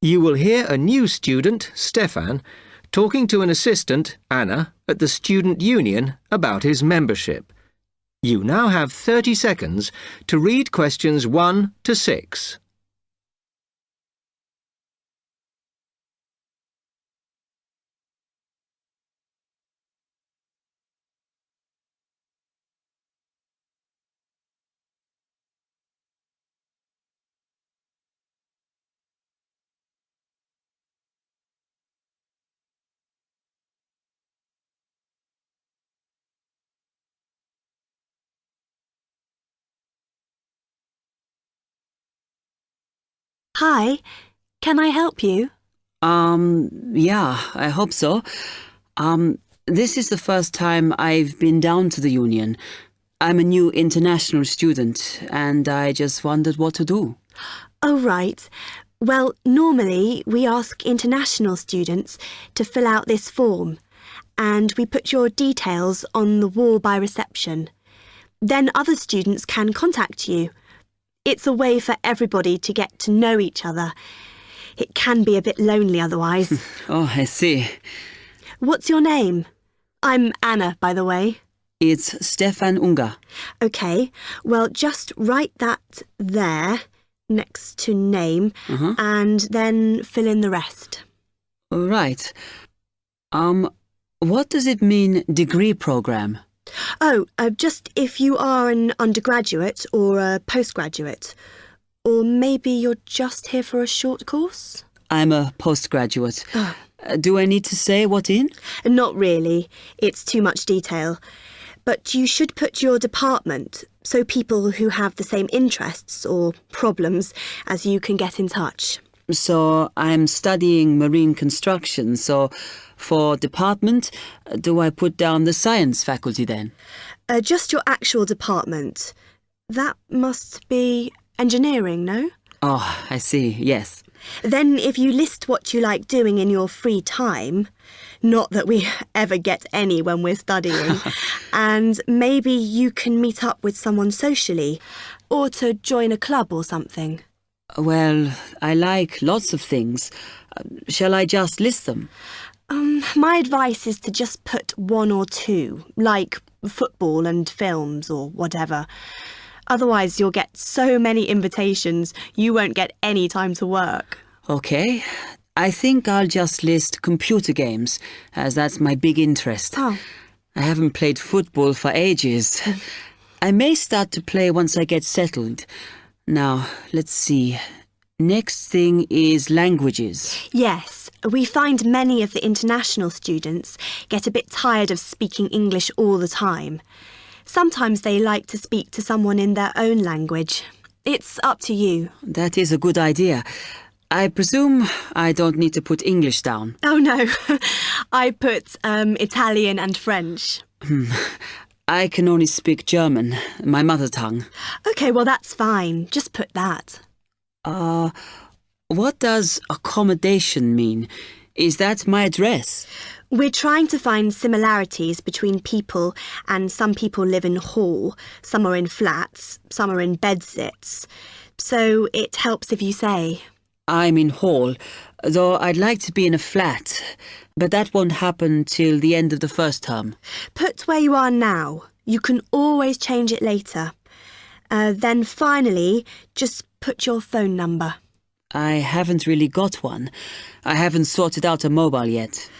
You will hear a new student, Stefan, talking to an assistant, Anna, at the student union about his membership. You now have 30 seconds to read questions 1 to 6. Hi, can I help you? Yeah, I hope so. This is the first time I've been down to the union. I'm a new international student, and I just wondered what to do. Oh, right. Well, normally we ask international students to fill out this form, and we put your details on the wall by reception. Then other students can contact you. It's a way for everybody to get to know each other. It can be a bit lonely otherwise. Oh, I see. What's your name? I'm Anna, by the way. It's Stefan Unger. OK, well, just write that there, next to name, and then fill in the rest. Right. What does it mean, degree program? Oh, just if you are an undergraduate or a postgraduate. Or maybe you're just here for a short course? I'm a postgraduate. Oh. Do I need to say what in? Not really. It's too much detail. But you should put your department so people who have the same interests or problems as you can get in touch. So I'm studying marine construction, so for department, do I put down the science faculty then? Just your actual department. That must be engineering, no? Oh, I see, yes. Then if you list what you like doing in your free time, not that we ever get any when we're studying, and maybe you can meet up with someone socially, or to join a club or something. Well, I like lots of things. Shall I just list them? My advice is to just put 1 or 2, like football and films or whatever. Otherwise, you'll get so many invitations, you won't get any time to work. Okay. I think I'll just list computer games, as that's my big interest. Oh. I haven't played football for ages. I may start to play once I get settled. Now, let's see. Next thing is languages. Yes, we find many of the international students get a bit tired of speaking English all the time. Sometimes they like to speak to someone in their own language. It's up to you. That is a good idea. I presume I don't need to put English down. Oh no, I put Italian and French. I can only speak German, my mother tongue. OK, well that's fine. Just put that. What does accommodation mean? Is that my address? We're trying to find similarities between people, and some people live in hall, some are in flats, some are in bedsits. So it helps if you say. I'm in hall, though I'd like to be in a flat, but that won't happen till the end of the first term. Put where you are now. You can always change it later. Then finally, just put your phone number. I haven't really got one. I haven't sorted out a mobile yet.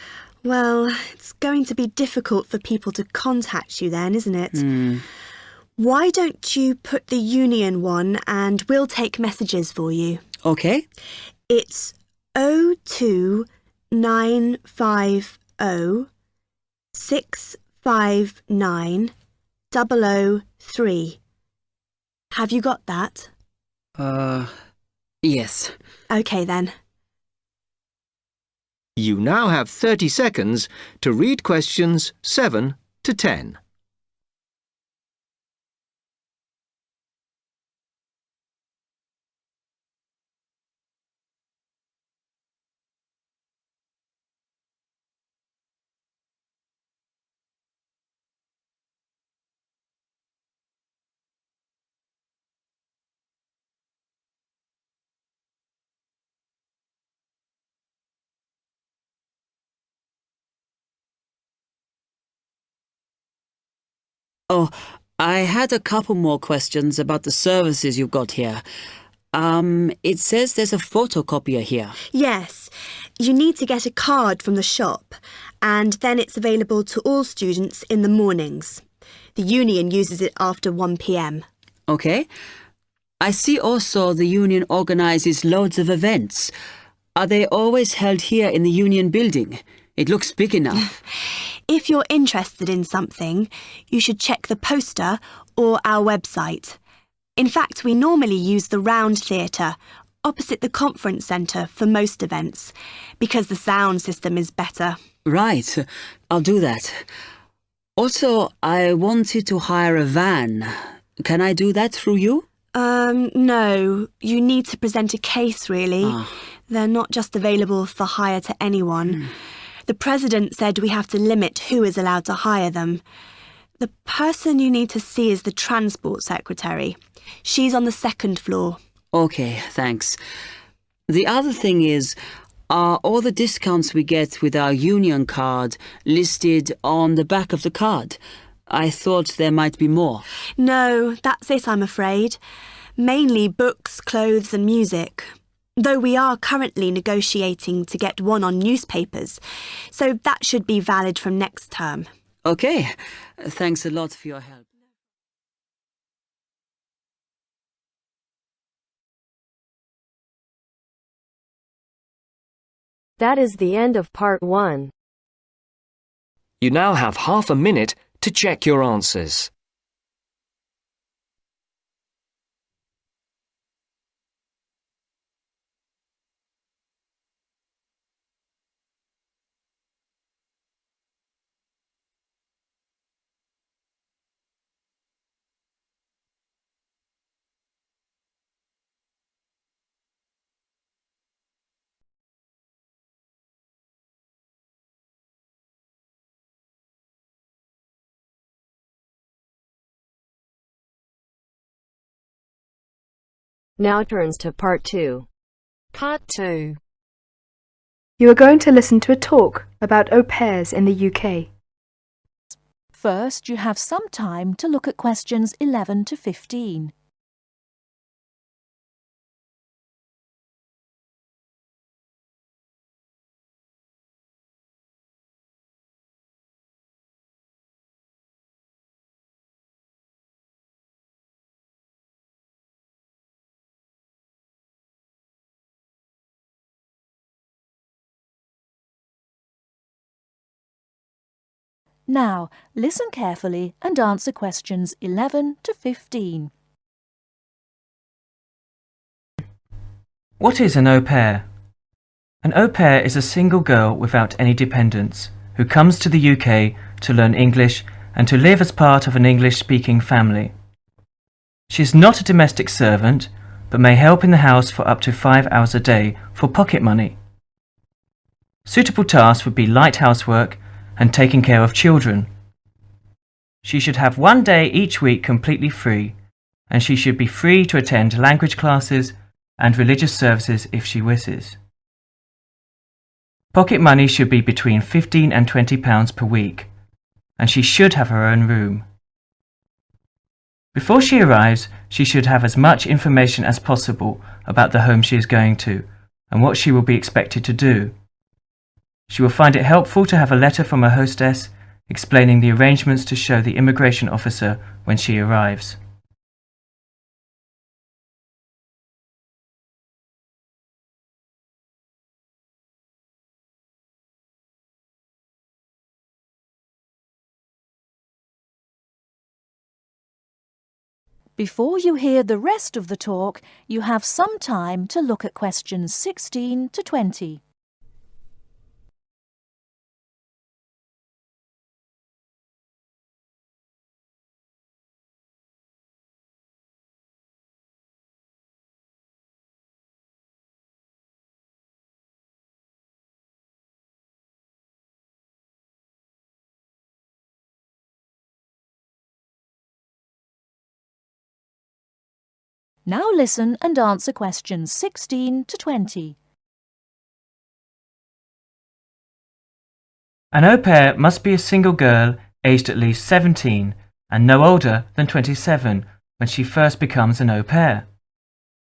Well, it's going to be difficult for people to contact you then, isn't it? Why don't you put the union one and we'll take messages for you? Okay. It's 02950 659 003. Have you got that? Yes. OK then. You now have 30 seconds to read questions 7 to 10. Oh, I had a couple more questions about the services you've got here. It says there's a photocopier here. Yes, you need to get a card from the shop, and then it's available to all students in the mornings. The union uses it after 1 p.m. Okay. I see also the union organises loads of events. Are they always held here in the union building? It looks big enough. If you're interested in something, you should check the poster or our website. In fact, we normally use the Round Theatre, opposite the conference centre for most events, because the sound system is better. Right, I'll do that. Also, I wanted to hire a van. Can I do that through you? No, you need to present a case, really. They're not just available for hire to anyone. The president said we have to limit who is allowed to hire them. The person you need to see is the transport secretary. She's on the second floor. Okay, thanks. The other thing is, are all the discounts we get with our union card listed on the back of the card? I thought there might be more. No, that's it, I'm afraid. Mainly books, clothes and music. Though we are currently negotiating to get one on newspapers, so that should be valid from next term. Okay, thanks a lot for your help. That is the end of part 1. You now have half a minute to check your answers. Now turns to part 2. Part 2. You are going to listen to a talk about au pairs in the UK. First, you have some time to look at questions 11 to 15. Now, listen carefully and answer questions 11 to 15. What is an au pair? An au pair is a single girl without any dependents who comes to the UK to learn English and to live as part of an English-speaking family. She is not a domestic servant, but may help in the house for up to 5 hours a day for pocket money. Suitable tasks would be light housework and taking care of children. She should have 1 day each week completely free, and she should be free to attend language classes and religious services if she wishes. Pocket money should be between £15 and £20 per week, and she should have her own room. Before she arrives, she should have as much information as possible about the home she is going to and what she will be expected to do. She will find it helpful to have a letter from her hostess explaining the arrangements to show the immigration officer when she arrives. Before you hear the rest of the talk, you have some time to look at questions 16 to 20. Now listen and answer questions 16 to 20. An au pair must be a single girl aged at least 17 and no older than 27 when she first becomes an au pair.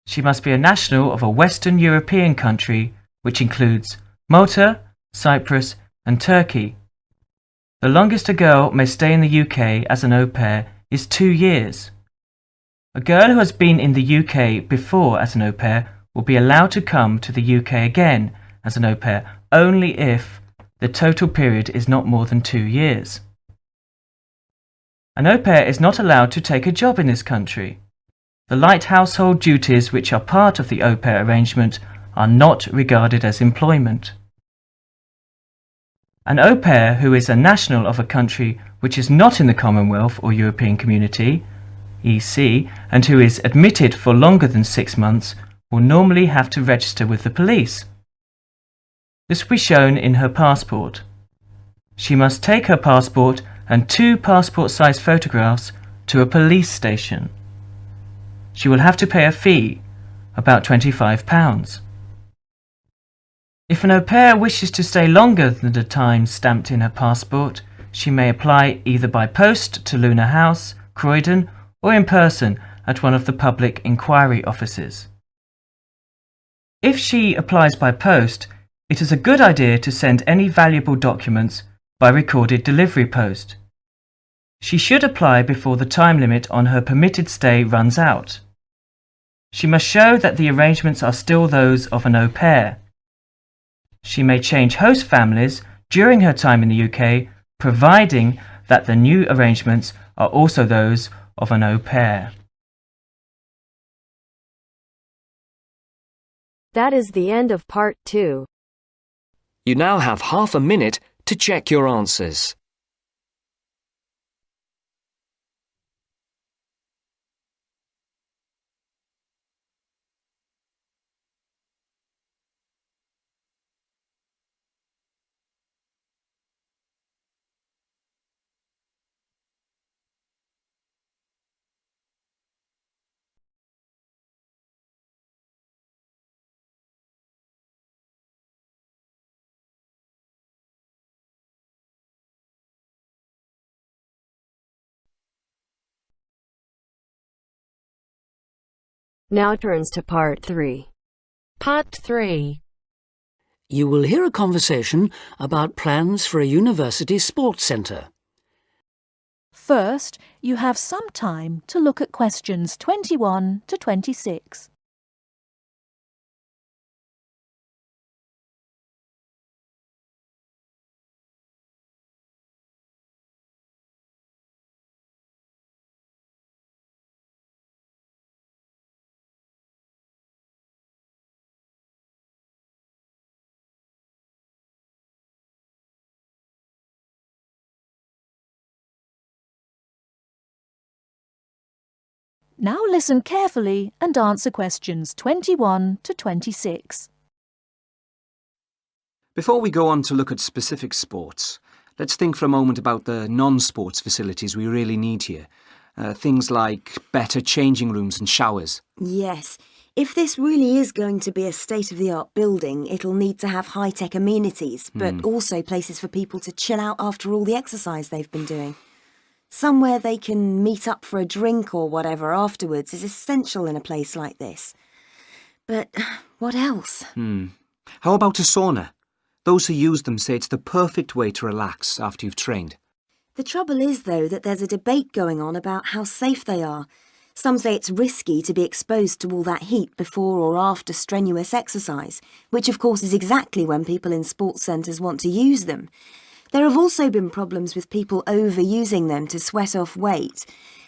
She must be a national of a Western European country, which includes Malta, Cyprus, and Turkey. The longest a girl may stay in the UK as an au pair is 2 years. A girl who has been in the UK before as an au pair will be allowed to come to the UK again as an au pair only if the total period is not more than 2 years. An au pair is not allowed to take a job in this country. The light household duties which are part of the au pair arrangement are not regarded as employment. An au pair who is a national of a country which is not in the Commonwealth or European Community, EC, and who is admitted for longer than 6 months will normally have to register with the police. This will be shown in her passport. She must take her passport and 2 passport-size photographs to a police station. She will have to pay a fee, about £25. If an au pair wishes to stay longer than the time stamped in her passport, she may apply either by post to Luna House, Croydon, or in person at one of the public inquiry offices. If she applies by post, it is a good idea to send any valuable documents by recorded delivery post. She should apply before the time limit on her permitted stay runs out. She must show that the arrangements are still those of an au pair. She may change host families during her time in the UK, providing that the new arrangements are also those of an au pair. That is the end of part 2. You now have half a minute to check your answers. Now turns to part 3. Part 3. You will hear a conversation about plans for a university sports centre. First, you have some time to look at questions 21 to 26. Now listen carefully and answer questions 21 to 26. Before we go on to look at specific sports, let's think for a moment about the non-sports facilities we really need here. Things like better changing rooms and showers. Yes. If this really is going to be a state-of-the-art building, it'll need to have high-tech amenities, but also places for people to chill out after all the exercise they've been doing. Somewhere they can meet up for a drink or whatever afterwards is essential in a place like this. But what else? How about a sauna? Those who use them say it's the perfect way to relax after you've trained. The trouble is, though, that there's a debate going on about how safe they are. Some say it's risky to be exposed to all that heat before or after strenuous exercise, which of course is exactly when people in sports centres want to use them. There have also been problems with people overusing them to sweat off weight.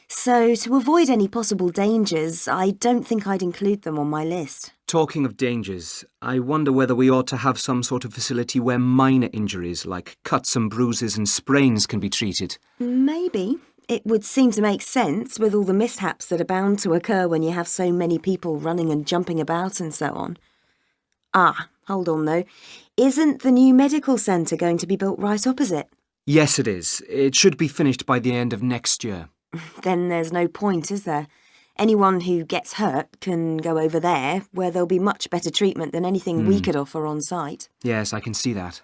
So, to avoid any possible dangers, I don't think I'd include them on my list. Talking of dangers, I wonder whether we ought to have some sort of facility where minor injuries like cuts and bruises and sprains can be treated. Maybe. It would seem to make sense with all the mishaps that are bound to occur when you have so many people running and jumping about and so on. Ah, hold on though. Isn't the new medical centre going to be built right opposite? Yes, it is. It should be finished by the end of next year. Then there's no point, is there? Anyone who gets hurt can go over there, where there'll be much better treatment than anything we could offer on site. Yes, I can see that.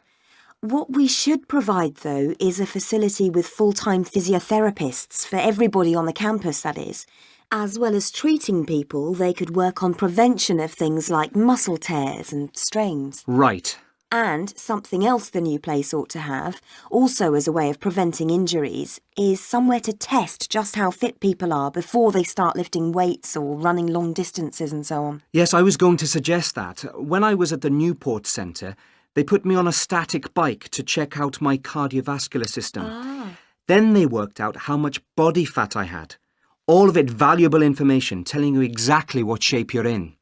What we should provide, though, is a facility with full-time physiotherapists for everybody on the campus, that is. As well as treating people, they could work on prevention of things like muscle tears and strains. Right. And something else the new place ought to have, also as a way of preventing injuries, is somewhere to test just how fit people are before they start lifting weights or running long distances and so on. Yes, I was going to suggest that. When I was at the Newport Centre, they put me on a static bike to check out my cardiovascular system. Then they worked out how much body fat I had. All of it valuable information telling you exactly what shape you're in.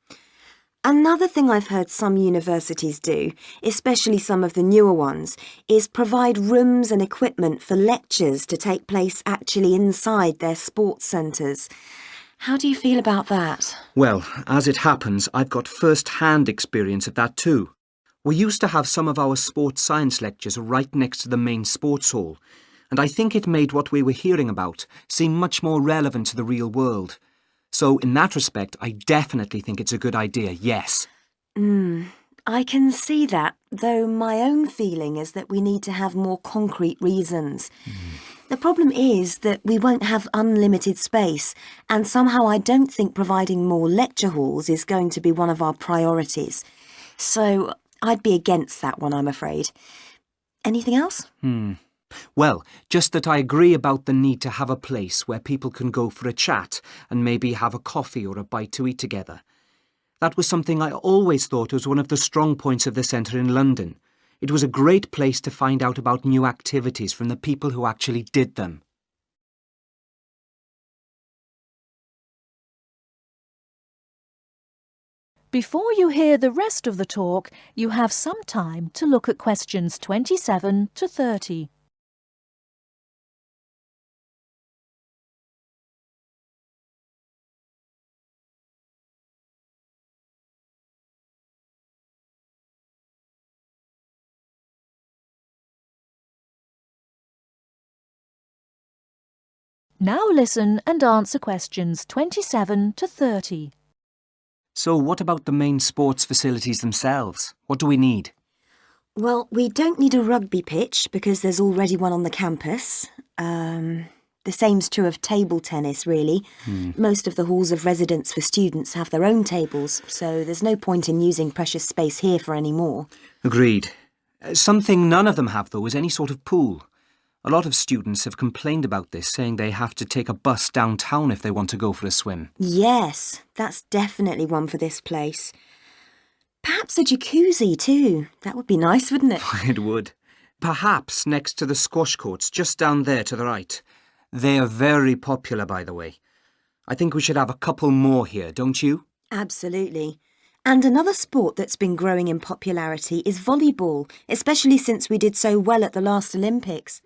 Another thing I've heard some universities do, especially some of the newer ones, is provide rooms and equipment for lectures to take place actually inside their sports centres. How do you feel about that? Well, as it happens, I've got first-hand experience of that too. We used to have some of our sports science lectures right next to the main sports hall, and I think it made what we were hearing about seem much more relevant to the real world. So in that respect, I definitely think it's a good idea, yes. I can see that, though my own feeling is that we need to have more concrete reasons. The problem is that we won't have unlimited space, and somehow I don't think providing more lecture halls is going to be one of our priorities. So I'd be against that one, I'm afraid. Anything else? Well, just that I agree about the need to have a place where people can go for a chat and maybe have a coffee or a bite to eat together. That was something I always thought was one of the strong points of the centre in London. It was a great place to find out about new activities from the people who actually did them. Before you hear the rest of the talk, you have some time to look at questions 27 to 30. Now listen and answer questions 27 to 30. So what about the main sports facilities themselves? What do we need? Well, we don't need a rugby pitch because there's already one on the campus. The same's true of table tennis, really. Most of the halls of residence for students have their own tables, so there's no point in using precious space here for any more. Agreed. Something none of them have, though, is any sort of pool. A lot of students have complained about this, saying they have to take a bus downtown if they want to go for a swim. Yes, that's definitely one for this place. Perhaps a jacuzzi too. That would be nice, wouldn't it? It would. Perhaps next to the squash courts, just down there to the right. They are very popular, by the way. I think we should have a couple more here, don't you? Absolutely. And another sport that's been growing in popularity is volleyball, especially since we did so well at the last Olympics.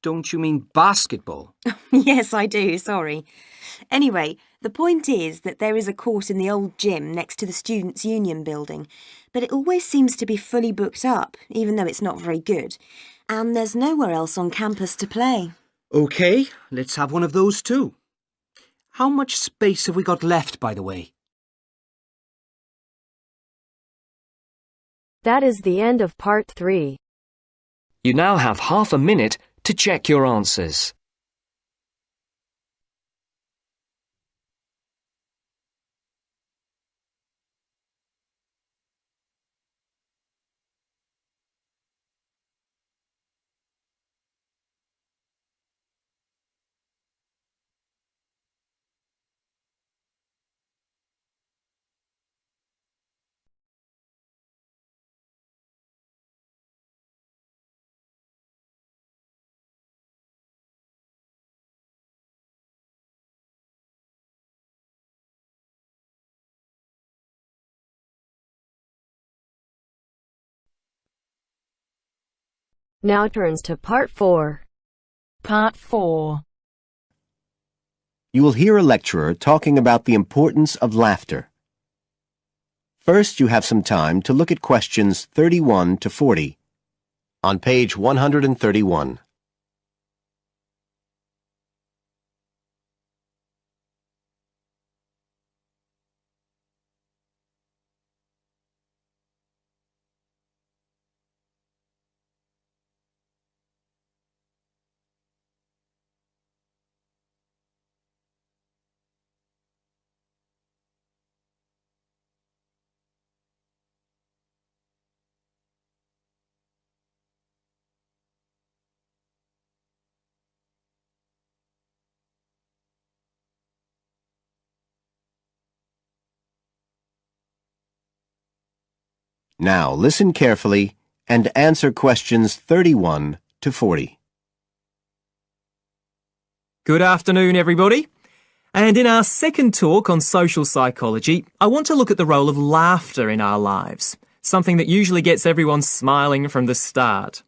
Don't you mean basketball? Yes, I do, sorry. Anyway, the point is that there is a court in the old gym next to the Students' Union building, but it always seems to be fully booked up, even though it's not very good. And there's nowhere else on campus to play. OK, let's have one of those too. How much space have we got left, by the way? That is the end of part 3. You now have half a minute to check your answers. Now turns to part 4. Part 4. You will hear a lecturer talking about the importance of laughter. First, you have some time to look at questions 31 to 40 on page 131. Now listen carefully and answer questions 31 to 40. Good afternoon, everybody. And in our second talk on social psychology, I want to look at the role of laughter in our lives, something that usually gets everyone smiling from the start.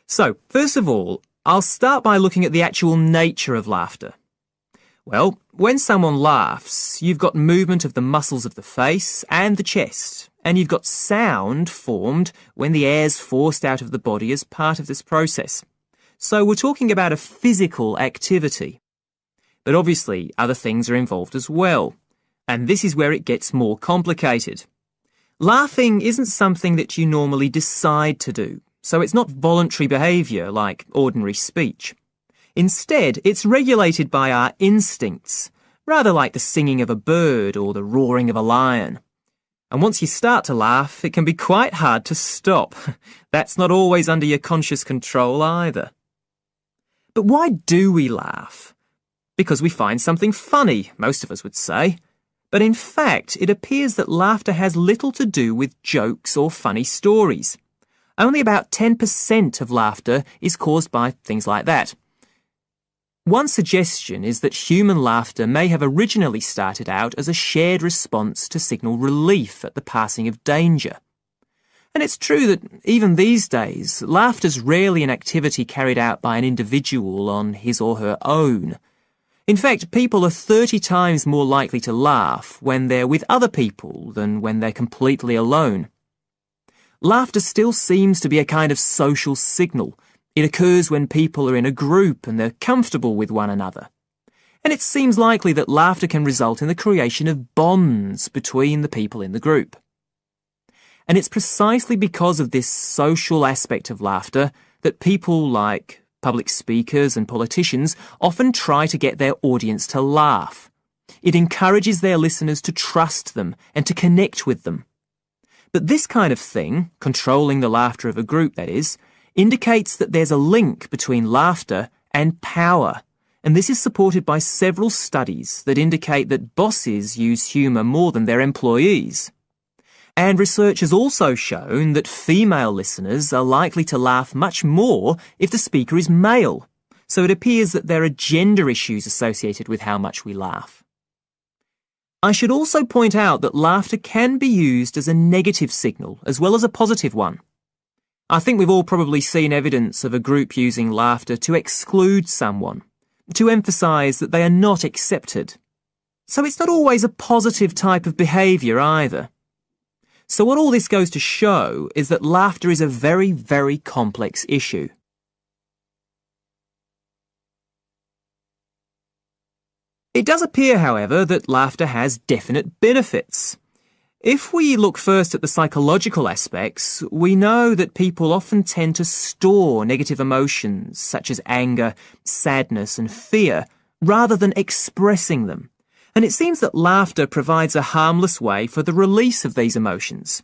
So, first of all, I'll start by looking at the actual nature of laughter. Well, when someone laughs, you've got movement of the muscles of the face and the chest, and you've got sound formed when the air's forced out of the body as part of this process. So we're talking about a physical activity. But obviously, other things are involved as well. And this is where it gets more complicated. Laughing isn't something that you normally decide to do, so it's not voluntary behaviour like ordinary speech. Instead, it's regulated by our instincts, rather like the singing of a bird or the roaring of a lion. And once you start to laugh, it can be quite hard to stop. That's not always under your conscious control either. But why do we laugh? Because we find something funny, most of us would say. But in fact, it appears that laughter has little to do with jokes or funny stories. Only about 10% of laughter is caused by things like that. One suggestion is that human laughter may have originally started out as a shared response to signal relief at the passing of danger. And it's true that even these days, laughter's rarely an activity carried out by an individual on his or her own. In fact, people are 30 times more likely to laugh when they're with other people than when they're completely alone. Laughter still seems to be a kind of social signal. It occurs when people are in a group and they're comfortable with one another. And it seems likely that laughter can result in the creation of bonds between the people in the group. And it's precisely because of this social aspect of laughter that people like public speakers and politicians often try to get their audience to laugh. It encourages their listeners to trust them and to connect with them. But this kind of thing, controlling the laughter of a group that is, indicates that there's a link between laughter and power. And this is supported by several studies that indicate that bosses use humour more than their employees. And research has also shown that female listeners are likely to laugh much more if the speaker is male. So it appears that there are gender issues associated with how much we laugh. I should also point out that laughter can be used as a negative signal as well as a positive one. I think we've all probably seen evidence of a group using laughter to exclude someone, to emphasise that they are not accepted. So it's not always a positive type of behaviour either. So what all this goes to show is that laughter is a very, very complex issue. It does appear, however, that laughter has definite benefits. If we look first at the psychological aspects, we know that people often tend to store negative emotions such as anger, sadness and fear, rather than expressing them. And it seems that laughter provides a harmless way for the release of these emotions.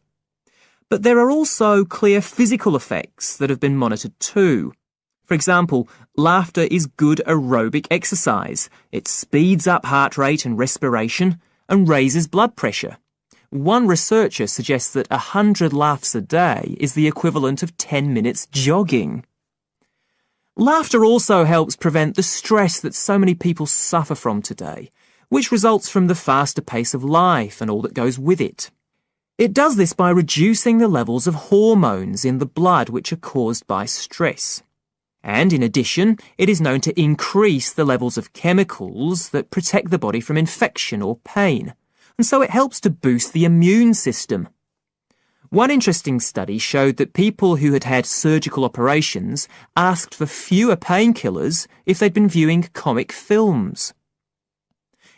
But there are also clear physical effects that have been monitored too. For example, laughter is good aerobic exercise. It speeds up heart rate and respiration and raises blood pressure. One researcher suggests that 100 laughs a day is the equivalent of 10 minutes jogging. Laughter also helps prevent the stress that so many people suffer from today, which results from the faster pace of life and all that goes with it. It does this by reducing the levels of hormones in the blood which are caused by stress. And in addition, it is known to increase the levels of chemicals that protect the body from infection or pain, and so it helps to boost the immune system. One interesting study showed that people who had had surgical operations asked for fewer painkillers if they'd been viewing comic films.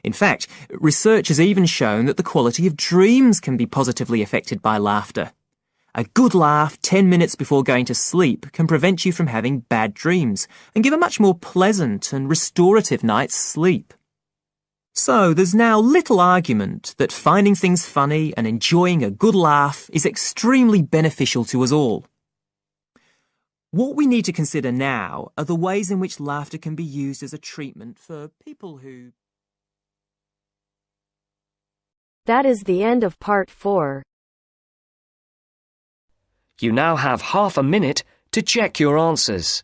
In fact, research has even shown that the quality of dreams can be positively affected by laughter. A good laugh 10 minutes before going to sleep can prevent you from having bad dreams and give a much more pleasant and restorative night's sleep. So there's now little argument that finding things funny and enjoying a good laugh is extremely beneficial to us all. What we need to consider now are the ways in which laughter can be used as a treatment for people who... That is the end of part 4. You now have half a minute to check your answers.